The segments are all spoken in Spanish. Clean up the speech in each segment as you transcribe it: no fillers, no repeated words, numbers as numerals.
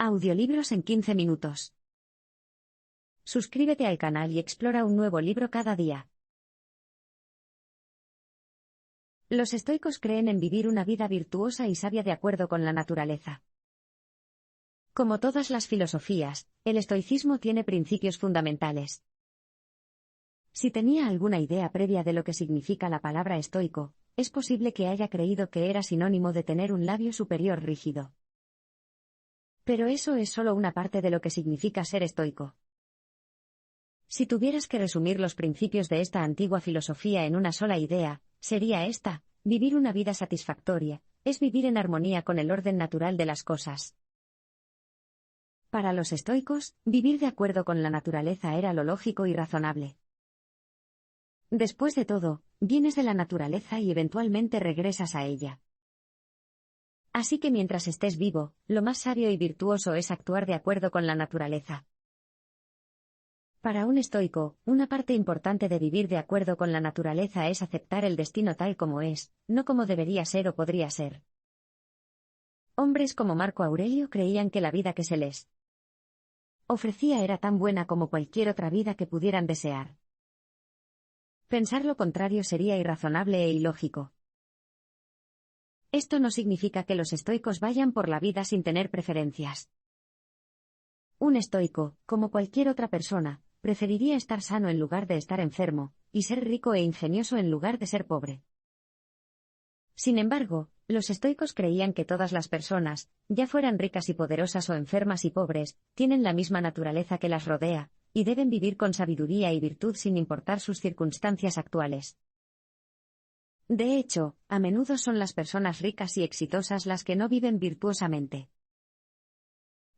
Audiolibros en 15 minutos. Suscríbete al canal y explora un nuevo libro cada día. Los estoicos creen en vivir una vida virtuosa y sabia de acuerdo con la naturaleza. Como todas las filosofías, el estoicismo tiene principios fundamentales. Si tenía alguna idea previa de lo que significa la palabra estoico, es posible que haya creído que era sinónimo de tener un labio superior rígido. Pero eso es solo una parte de lo que significa ser estoico. Si tuvieras que resumir los principios de esta antigua filosofía en una sola idea, sería esta: vivir una vida satisfactoria, es vivir en armonía con el orden natural de las cosas. Para los estoicos, vivir de acuerdo con la naturaleza era lo lógico y razonable. Después de todo, vienes de la naturaleza y eventualmente regresas a ella. Así que mientras estés vivo, lo más sabio y virtuoso es actuar de acuerdo con la naturaleza. Para un estoico, una parte importante de vivir de acuerdo con la naturaleza es aceptar el destino tal como es, no como debería ser o podría ser. Hombres como Marco Aurelio creían que la vida que se les ofrecía era tan buena como cualquier otra vida que pudieran desear. Pensar lo contrario sería irrazonable e ilógico. Esto no significa que los estoicos vayan por la vida sin tener preferencias. Un estoico, como cualquier otra persona, preferiría estar sano en lugar de estar enfermo, y ser rico e ingenioso en lugar de ser pobre. Sin embargo, los estoicos creían que todas las personas, ya fueran ricas y poderosas o enfermas y pobres, tienen la misma naturaleza que las rodea, y deben vivir con sabiduría y virtud sin importar sus circunstancias actuales. De hecho, a menudo son las personas ricas y exitosas las que no viven virtuosamente.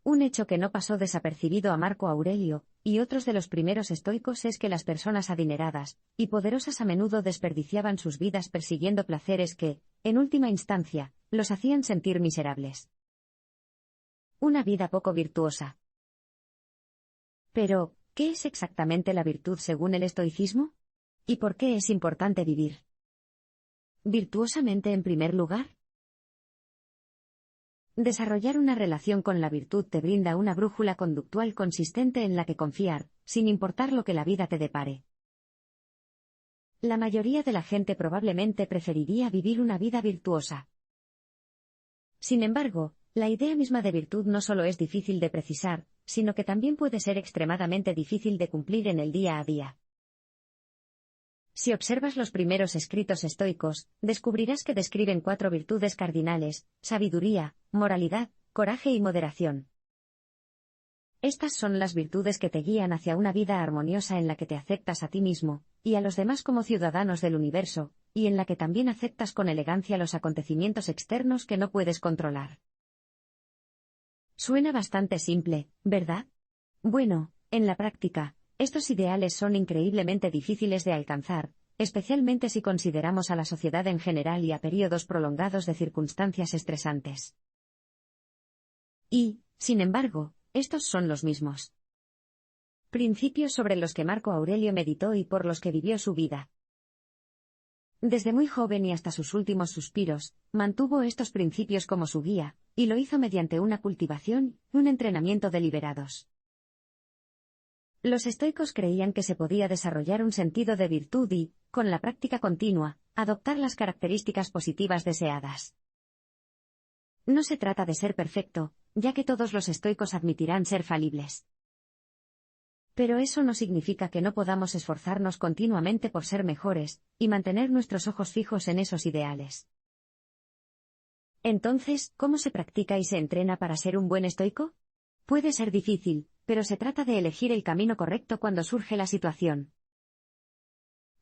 Un hecho que no pasó desapercibido a Marco Aurelio y otros de los primeros estoicos es que las personas adineradas y poderosas a menudo desperdiciaban sus vidas persiguiendo placeres que, en última instancia, los hacían sentir miserables. Una vida poco virtuosa. Pero, ¿qué es exactamente la virtud según el estoicismo? ¿Y por qué es importante vivir virtuosamente en primer lugar? Desarrollar una relación con la virtud te brinda una brújula conductual consistente en la que confiar, sin importar lo que la vida te depare. La mayoría de la gente probablemente preferiría vivir una vida virtuosa. Sin embargo, la idea misma de virtud no solo es difícil de precisar, sino que también puede ser extremadamente difícil de cumplir en el día a día. Si observas los primeros escritos estoicos, descubrirás que describen 4 virtudes cardinales: sabiduría, moralidad, coraje y moderación. Estas son las virtudes que te guían hacia una vida armoniosa en la que te aceptas a ti mismo, y a los demás como ciudadanos del universo, y en la que también aceptas con elegancia los acontecimientos externos que no puedes controlar. Suena bastante simple, ¿verdad? Bueno, en la práctica, estos ideales son increíblemente difíciles de alcanzar, especialmente si consideramos a la sociedad en general y a periodos prolongados de circunstancias estresantes. Y, sin embargo, estos son los mismos principios sobre los que Marco Aurelio meditó y por los que vivió su vida. Desde muy joven y hasta sus últimos suspiros, mantuvo estos principios como su guía, y lo hizo mediante una cultivación y un entrenamiento deliberados. Los estoicos creían que se podía desarrollar un sentido de virtud y, con la práctica continua, adoptar las características positivas deseadas. No se trata de ser perfecto, ya que todos los estoicos admitirán ser falibles. Pero eso no significa que no podamos esforzarnos continuamente por ser mejores, y mantener nuestros ojos fijos en esos ideales. Entonces, ¿cómo se practica y se entrena para ser un buen estoico? Puede ser difícil, pero se trata de elegir el camino correcto cuando surge la situación.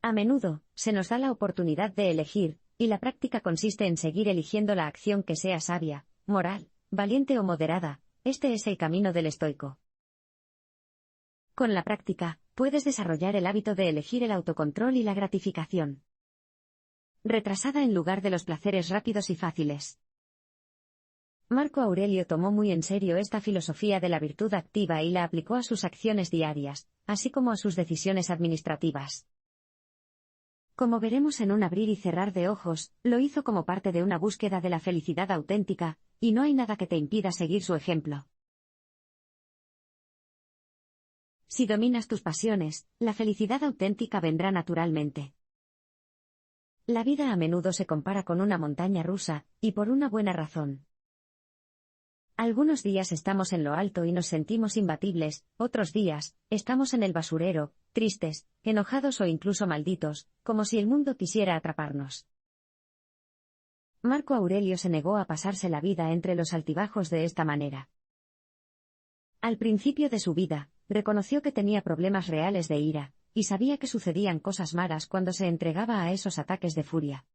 A menudo, se nos da la oportunidad de elegir, y la práctica consiste en seguir eligiendo la acción que sea sabia, moral, valiente o moderada. Este es el camino del estoico. Con la práctica, puedes desarrollar el hábito de elegir el autocontrol y la gratificación retrasada en lugar de los placeres rápidos y fáciles. Marco Aurelio tomó muy en serio esta filosofía de la virtud activa y la aplicó a sus acciones diarias, así como a sus decisiones administrativas. Como veremos en un abrir y cerrar de ojos, lo hizo como parte de una búsqueda de la felicidad auténtica, y no hay nada que te impida seguir su ejemplo. Si dominas tus pasiones, la felicidad auténtica vendrá naturalmente. La vida a menudo se compara con una montaña rusa, y por una buena razón. Algunos días estamos en lo alto y nos sentimos imbatibles, otros días, estamos en el basurero, tristes, enojados o incluso malditos, como si el mundo quisiera atraparnos. Marco Aurelio se negó a pasarse la vida entre los altibajos de esta manera. Al principio de su vida, reconoció que tenía problemas reales de ira, y sabía que sucedían cosas malas cuando se entregaba a esos ataques de furia.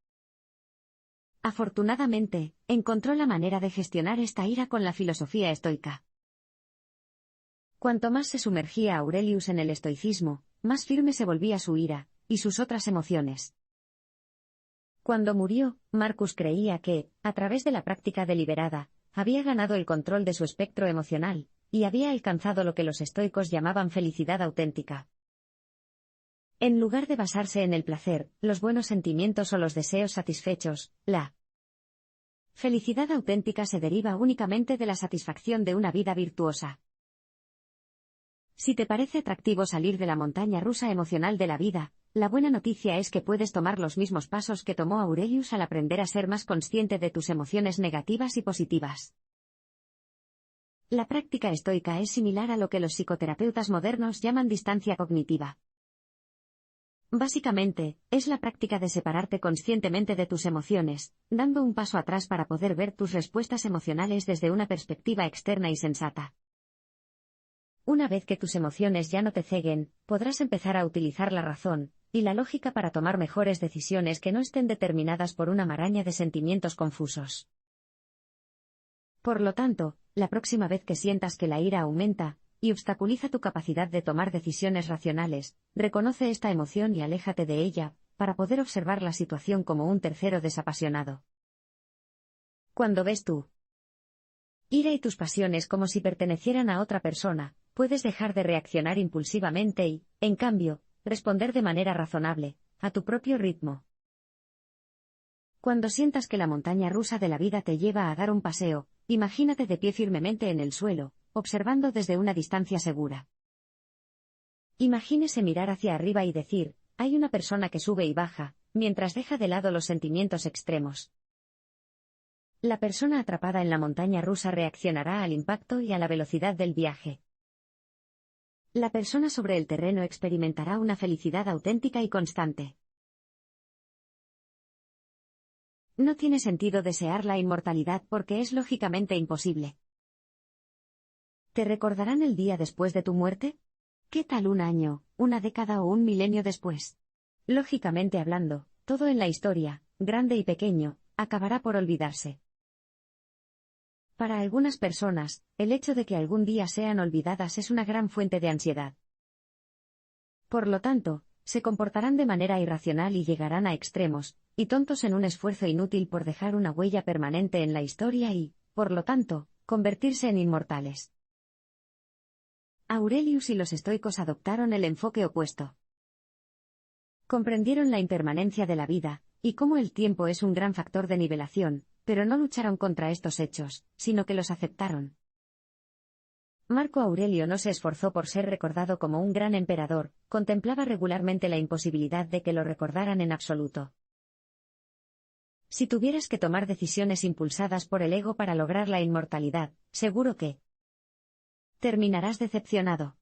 Afortunadamente, encontró la manera de gestionar esta ira con la filosofía estoica. Cuanto más se sumergía Aurelius en el estoicismo, más firme se volvía su ira, y sus otras emociones. Cuando murió, Marcus creía que, a través de la práctica deliberada, había ganado el control de su espectro emocional, y había alcanzado lo que los estoicos llamaban felicidad auténtica. En lugar de basarse en el placer, los buenos sentimientos o los deseos satisfechos, la felicidad auténtica se deriva únicamente de la satisfacción de una vida virtuosa. Si te parece atractivo salir de la montaña rusa emocional de la vida, la buena noticia es que puedes tomar los mismos pasos que tomó Aurelius al aprender a ser más consciente de tus emociones negativas y positivas. La práctica estoica es similar a lo que los psicoterapeutas modernos llaman distancia cognitiva. Básicamente, es la práctica de separarte conscientemente de tus emociones, dando un paso atrás para poder ver tus respuestas emocionales desde una perspectiva externa y sensata. Una vez que tus emociones ya no te ceguen, podrás empezar a utilizar la razón y la lógica para tomar mejores decisiones que no estén determinadas por una maraña de sentimientos confusos. Por lo tanto, la próxima vez que sientas que la ira aumenta y obstaculiza tu capacidad de tomar decisiones racionales, reconoce esta emoción y aléjate de ella, para poder observar la situación como un tercero desapasionado. Cuando ves tu ira y tus pasiones como si pertenecieran a otra persona, puedes dejar de reaccionar impulsivamente y, en cambio, responder de manera razonable, a tu propio ritmo. Cuando sientas que la montaña rusa de la vida te lleva a dar un paseo, imagínate de pie firmemente en el suelo, observando desde una distancia segura. Imagínese mirar hacia arriba y decir, hay una persona que sube y baja, mientras deja de lado los sentimientos extremos. La persona atrapada en la montaña rusa reaccionará al impacto y a la velocidad del viaje. La persona sobre el terreno experimentará una felicidad auténtica y constante. No tiene sentido desear la inmortalidad porque es lógicamente imposible. ¿Te recordarán el día después de tu muerte? ¿Qué tal un año, una década o un milenio después? Lógicamente hablando, todo en la historia, grande y pequeño, acabará por olvidarse. Para algunas personas, el hecho de que algún día sean olvidadas es una gran fuente de ansiedad. Por lo tanto, se comportarán de manera irracional y llegarán a extremos, y tontos en un esfuerzo inútil por dejar una huella permanente en la historia y, por lo tanto, convertirse en inmortales. Aurelius y los estoicos adoptaron el enfoque opuesto. Comprendieron la impermanencia de la vida, y cómo el tiempo es un gran factor de nivelación, pero no lucharon contra estos hechos, sino que los aceptaron. Marco Aurelio no se esforzó por ser recordado como un gran emperador, contemplaba regularmente la imposibilidad de que lo recordaran en absoluto. Si tuvieras que tomar decisiones impulsadas por el ego para lograr la inmortalidad, seguro que terminarás decepcionado.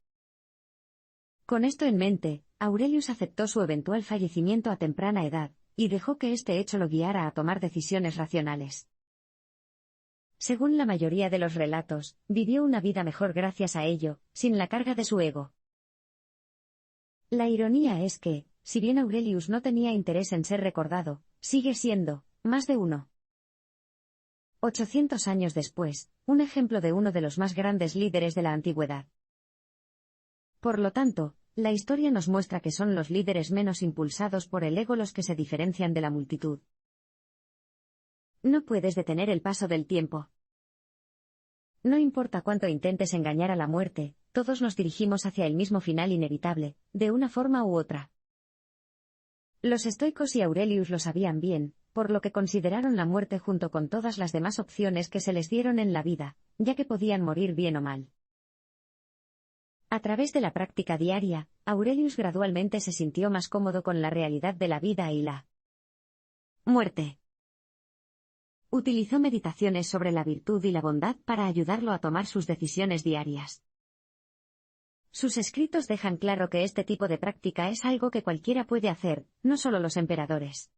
Con esto en mente, Aurelius aceptó su eventual fallecimiento a temprana edad, y dejó que este hecho lo guiara a tomar decisiones racionales. Según la mayoría de los relatos, vivió una vida mejor gracias a ello, sin la carga de su ego. La ironía es que, si bien Aurelius no tenía interés en ser recordado, sigue siendo, más de uno. 800 años después, un ejemplo de uno de los más grandes líderes de la antigüedad. Por lo tanto, la historia nos muestra que son los líderes menos impulsados por el ego los que se diferencian de la multitud. No puedes detener el paso del tiempo. No importa cuánto intentes engañar a la muerte, todos nos dirigimos hacia el mismo final inevitable, de una forma u otra. Los estoicos y Aurelius lo sabían bien, por lo que consideraron la muerte junto con todas las demás opciones que se les dieron en la vida, ya que podían morir bien o mal. A través de la práctica diaria, Aurelius gradualmente se sintió más cómodo con la realidad de la vida y la muerte. Utilizó meditaciones sobre la virtud y la bondad para ayudarlo a tomar sus decisiones diarias. Sus escritos dejan claro que este tipo de práctica es algo que cualquiera puede hacer, no solo los emperadores.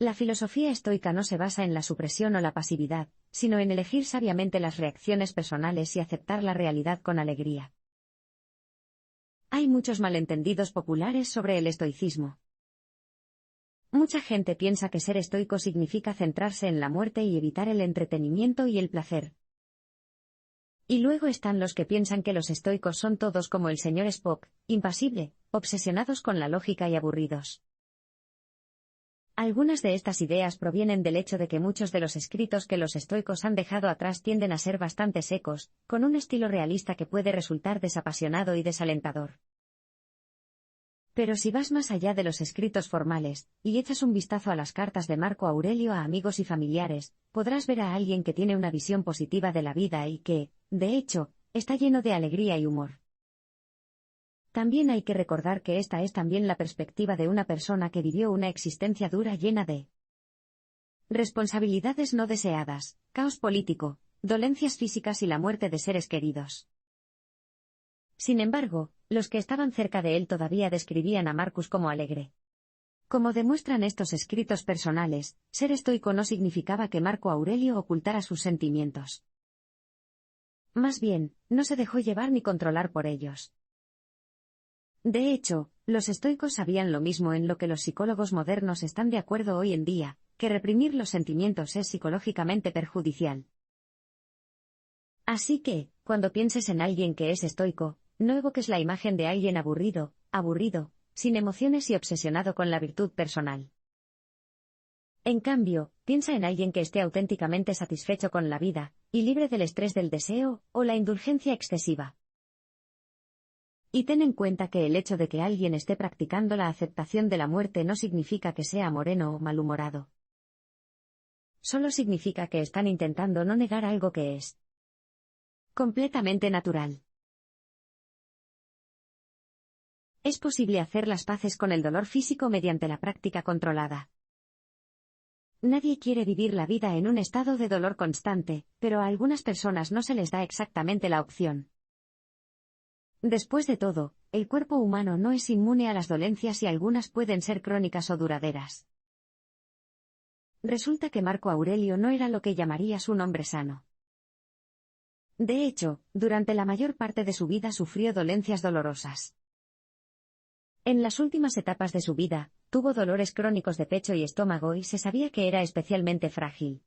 La filosofía estoica no se basa en la supresión o la pasividad, sino en elegir sabiamente las reacciones personales y aceptar la realidad con alegría. Hay muchos malentendidos populares sobre el estoicismo. Mucha gente piensa que ser estoico significa centrarse en la muerte y evitar el entretenimiento y el placer. Y luego están los que piensan que los estoicos son todos como el señor Spock, impasible, obsesionados con la lógica y aburridos. Algunas de estas ideas provienen del hecho de que muchos de los escritos que los estoicos han dejado atrás tienden a ser bastante secos, con un estilo realista que puede resultar desapasionado y desalentador. Pero si vas más allá de los escritos formales, y echas un vistazo a las cartas de Marco Aurelio a amigos y familiares, podrás ver a alguien que tiene una visión positiva de la vida y que, de hecho, está lleno de alegría y humor. También hay que recordar que esta es también la perspectiva de una persona que vivió una existencia dura llena de responsabilidades no deseadas, caos político, dolencias físicas y la muerte de seres queridos. Sin embargo, los que estaban cerca de él todavía describían a Marcus como alegre. Como demuestran estos escritos personales, ser estoico no significaba que Marco Aurelio ocultara sus sentimientos. Más bien, no se dejó llevar ni controlar por ellos. De hecho, los estoicos sabían lo mismo en lo que los psicólogos modernos están de acuerdo hoy en día, que reprimir los sentimientos es psicológicamente perjudicial. Así que, cuando pienses en alguien que es estoico, no evoques la imagen de alguien aburrido, sin emociones y obsesionado con la virtud personal. En cambio, piensa en alguien que esté auténticamente satisfecho con la vida, y libre del estrés del deseo, o la indulgencia excesiva. Y ten en cuenta que el hecho de que alguien esté practicando la aceptación de la muerte no significa que sea moreno o malhumorado. Solo significa que están intentando no negar algo que es completamente natural. Es posible hacer las paces con el dolor físico mediante la práctica controlada. Nadie quiere vivir la vida en un estado de dolor constante, pero a algunas personas no se les da exactamente la opción. Después de todo, el cuerpo humano no es inmune a las dolencias y algunas pueden ser crónicas o duraderas. Resulta que Marco Aurelio no era lo que llamarías un hombre sano. De hecho, durante la mayor parte de su vida sufrió dolencias dolorosas. En las últimas etapas de su vida, tuvo dolores crónicos de pecho y estómago y se sabía que era especialmente frágil.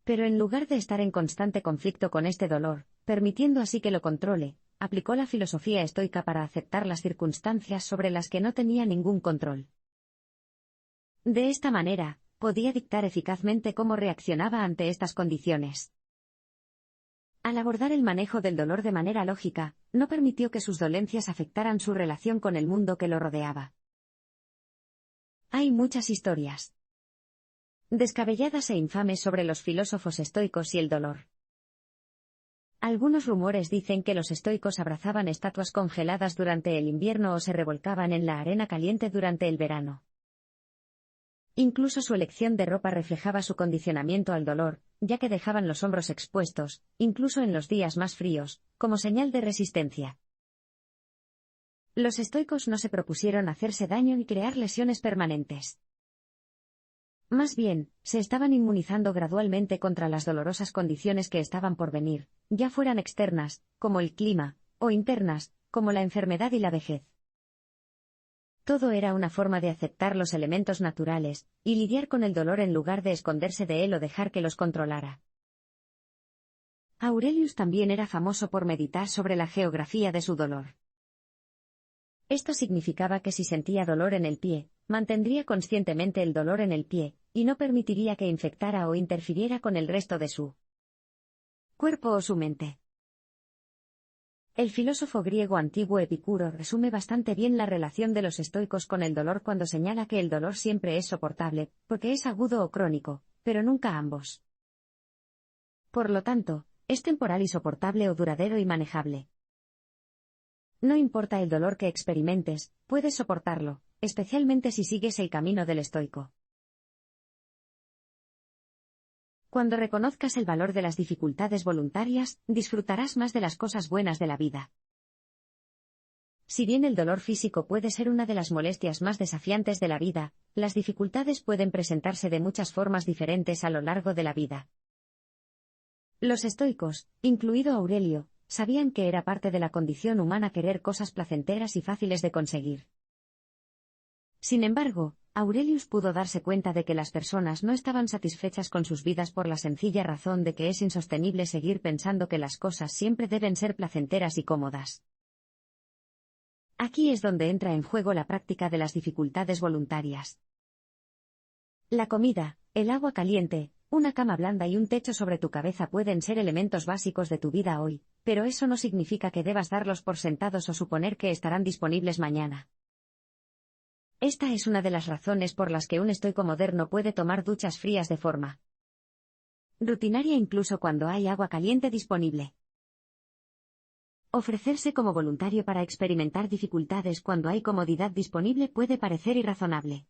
Pero en lugar de estar en constante conflicto con este dolor, permitiendo así que lo controle, aplicó la filosofía estoica para aceptar las circunstancias sobre las que no tenía ningún control. De esta manera, podía dictar eficazmente cómo reaccionaba ante estas condiciones. Al abordar el manejo del dolor de manera lógica, no permitió que sus dolencias afectaran su relación con el mundo que lo rodeaba. Hay muchas historias descabelladas e infames sobre los filósofos estoicos y el dolor. Algunos rumores dicen que los estoicos abrazaban estatuas congeladas durante el invierno o se revolcaban en la arena caliente durante el verano. Incluso su elección de ropa reflejaba su condicionamiento al dolor, ya que dejaban los hombros expuestos, incluso en los días más fríos, como señal de resistencia. Los estoicos no se propusieron hacerse daño ni crear lesiones permanentes. Más bien, se estaban inmunizando gradualmente contra las dolorosas condiciones que estaban por venir, ya fueran externas, como el clima, o internas, como la enfermedad y la vejez. Todo era una forma de aceptar los elementos naturales, y lidiar con el dolor en lugar de esconderse de él o dejar que los controlara. Aurelius también era famoso por meditar sobre la geografía de su dolor. Esto significaba que si sentía dolor en el pie, mantendría conscientemente el dolor en el pie, y no permitiría que infectara o interfiriera con el resto de su cuerpo o su mente. El filósofo griego antiguo Epicuro resume bastante bien la relación de los estoicos con el dolor cuando señala que el dolor siempre es soportable, porque es agudo o crónico, pero nunca ambos. Por lo tanto, es temporal y soportable o duradero y manejable. No importa el dolor que experimentes, puedes soportarlo, especialmente si sigues el camino del estoico. Cuando reconozcas el valor de las dificultades voluntarias, disfrutarás más de las cosas buenas de la vida. Si bien el dolor físico puede ser una de las molestias más desafiantes de la vida, las dificultades pueden presentarse de muchas formas diferentes a lo largo de la vida. Los estoicos, incluido Aurelio, sabían que era parte de la condición humana querer cosas placenteras y fáciles de conseguir. Sin embargo, Aurelius pudo darse cuenta de que las personas no estaban satisfechas con sus vidas por la sencilla razón de que es insostenible seguir pensando que las cosas siempre deben ser placenteras y cómodas. Aquí es donde entra en juego la práctica de las dificultades voluntarias. La comida, el agua caliente, una cama blanda y un techo sobre tu cabeza pueden ser elementos básicos de tu vida hoy, pero eso no significa que debas darlos por sentados o suponer que estarán disponibles mañana. Esta es una de las razones por las que un estoico moderno puede tomar duchas frías de forma rutinaria incluso cuando hay agua caliente disponible. Ofrecerse como voluntario para experimentar dificultades cuando hay comodidad disponible puede parecer irrazonable.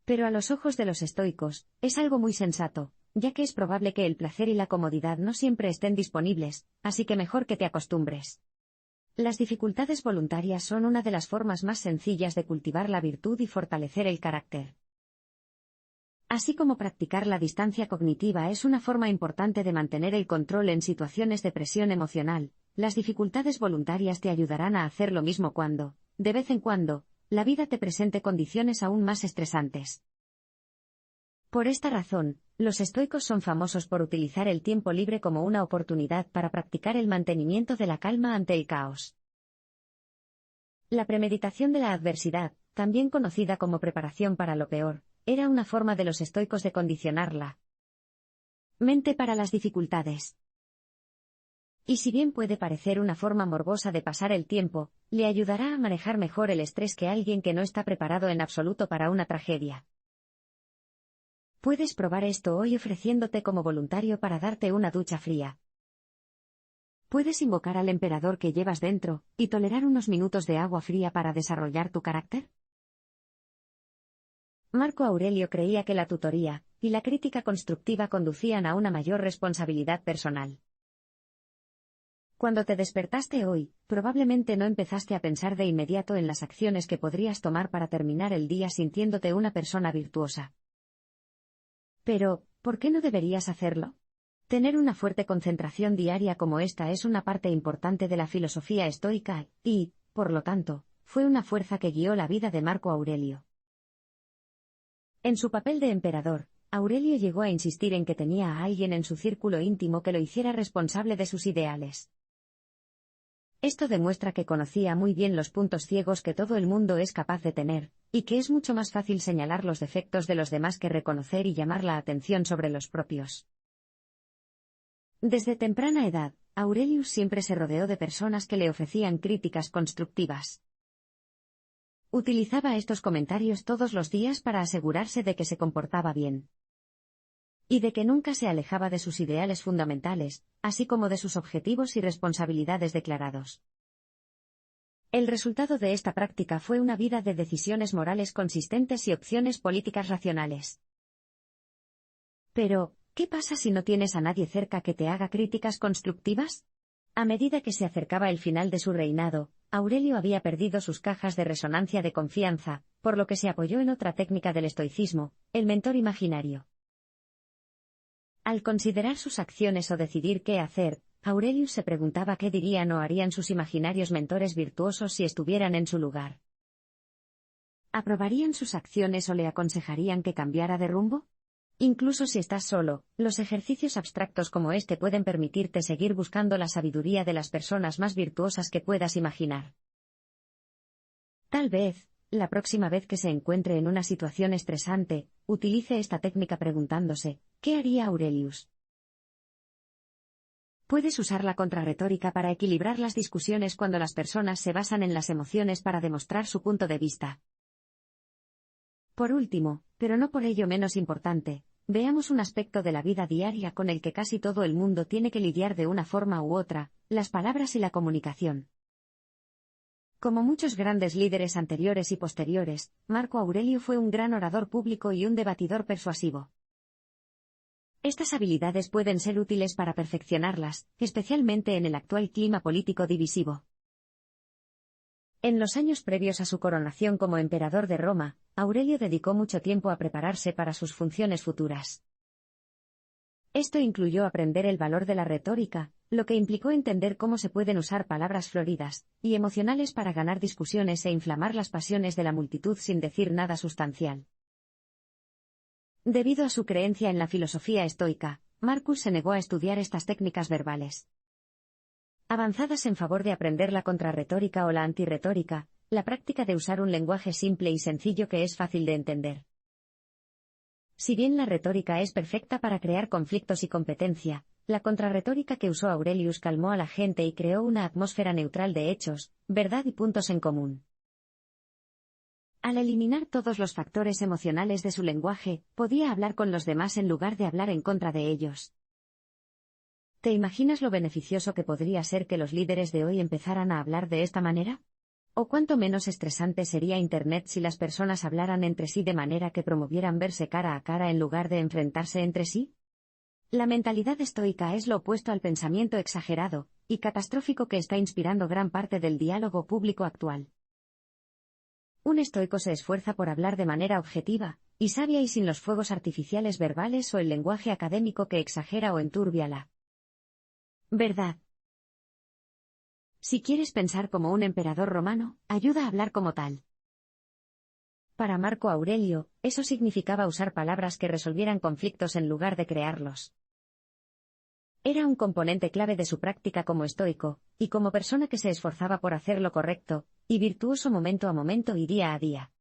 Pero a los ojos de los estoicos, es algo muy sensato, ya que es probable que el placer y la comodidad no siempre estén disponibles, así que mejor que te acostumbres. Las dificultades voluntarias son una de las formas más sencillas de cultivar la virtud y fortalecer el carácter. Así como practicar la distancia cognitiva es una forma importante de mantener el control en situaciones de presión emocional, las dificultades voluntarias te ayudarán a hacer lo mismo cuando, de vez en cuando, la vida te presente condiciones aún más estresantes. Por esta razón, los estoicos son famosos por utilizar el tiempo libre como una oportunidad para practicar el mantenimiento de la calma ante el caos. La premeditación de la adversidad, también conocida como preparación para lo peor, era una forma de los estoicos de condicionar la mente para las dificultades. Y si bien puede parecer una forma morbosa de pasar el tiempo, le ayudará a manejar mejor el estrés que alguien que no está preparado en absoluto para una tragedia. Puedes probar esto hoy ofreciéndote como voluntario para darte una ducha fría. Puedes invocar al emperador que llevas dentro, y tolerar unos minutos de agua fría para desarrollar tu carácter. Marco Aurelio creía que la tutoría y la crítica constructiva conducían a una mayor responsabilidad personal. Cuando te despertaste hoy, probablemente no empezaste a pensar de inmediato en las acciones que podrías tomar para terminar el día sintiéndote una persona virtuosa. Pero, ¿por qué no deberías hacerlo? Tener una fuerte concentración diaria como esta es una parte importante de la filosofía estoica, y, por lo tanto, fue una fuerza que guió la vida de Marco Aurelio. En su papel de emperador, Aurelio llegó a insistir en que tenía a alguien en su círculo íntimo que lo hiciera responsable de sus ideales. Esto demuestra que conocía muy bien los puntos ciegos que todo el mundo es capaz de tener, y que es mucho más fácil señalar los defectos de los demás que reconocer y llamar la atención sobre los propios. Desde temprana edad, Aurelius siempre se rodeó de personas que le ofrecían críticas constructivas. Utilizaba estos comentarios todos los días para asegurarse de que se comportaba bien. Y de que nunca se alejaba de sus ideales fundamentales, así como de sus objetivos y responsabilidades declarados. El resultado de esta práctica fue una vida de decisiones morales consistentes y opciones políticas racionales. Pero, ¿qué pasa si no tienes a nadie cerca que te haga críticas constructivas? A medida que se acercaba el final de su reinado, Aurelio había perdido sus cajas de resonancia de confianza, por lo que se apoyó en otra técnica del estoicismo, el mentor imaginario. Al considerar sus acciones o decidir qué hacer, Aurelius se preguntaba qué dirían o harían sus imaginarios mentores virtuosos si estuvieran en su lugar. ¿Aprobarían sus acciones o le aconsejarían que cambiara de rumbo? Incluso si estás solo, los ejercicios abstractos como este pueden permitirte seguir buscando la sabiduría de las personas más virtuosas que puedas imaginar. Tal vez, la próxima vez que se encuentre en una situación estresante, utilice esta técnica preguntándose, ¿qué haría Aurelius? Puedes usar la contrarretórica para equilibrar las discusiones cuando las personas se basan en las emociones para demostrar su punto de vista. Por último, pero no por ello menos importante, veamos un aspecto de la vida diaria con el que casi todo el mundo tiene que lidiar de una forma u otra: las palabras y la comunicación. Como muchos grandes líderes anteriores y posteriores, Marco Aurelio fue un gran orador público y un debatidor persuasivo. Estas habilidades pueden ser útiles para perfeccionarlas, especialmente en el actual clima político divisivo. En los años previos a su coronación como emperador de Roma, Aurelio dedicó mucho tiempo a prepararse para sus funciones futuras. Esto incluyó aprender el valor de la retórica, lo que implicó entender cómo se pueden usar palabras floridas y emocionales para ganar discusiones e inflamar las pasiones de la multitud sin decir nada sustancial. Debido a su creencia en la filosofía estoica, Marcus se negó a estudiar estas técnicas verbales avanzadas en favor de aprender la contrarretórica o la antirretórica, la práctica de usar un lenguaje simple y sencillo que es fácil de entender. Si bien la retórica es perfecta para crear conflictos y competencia, la contrarretórica que usó Aurelius calmó a la gente y creó una atmósfera neutral de hechos, verdad y puntos en común. Al eliminar todos los factores emocionales de su lenguaje, podía hablar con los demás en lugar de hablar en contra de ellos. ¿Te imaginas lo beneficioso que podría ser que los líderes de hoy empezaran a hablar de esta manera? ¿O cuánto menos estresante sería Internet si las personas hablaran entre sí de manera que promovieran verse cara a cara en lugar de enfrentarse entre sí? La mentalidad estoica es lo opuesto al pensamiento exagerado y catastrófico que está inspirando gran parte del diálogo público actual. Un estoico se esfuerza por hablar de manera objetiva y sabia y sin los fuegos artificiales verbales o el lenguaje académico que exagera o enturbia la verdad. Si quieres pensar como un emperador romano, ayuda a hablar como tal. Para Marco Aurelio, eso significaba usar palabras que resolvieran conflictos en lugar de crearlos. Era un componente clave de su práctica como estoico, y como persona que se esforzaba por hacer lo correcto y virtuoso momento a momento y día a día.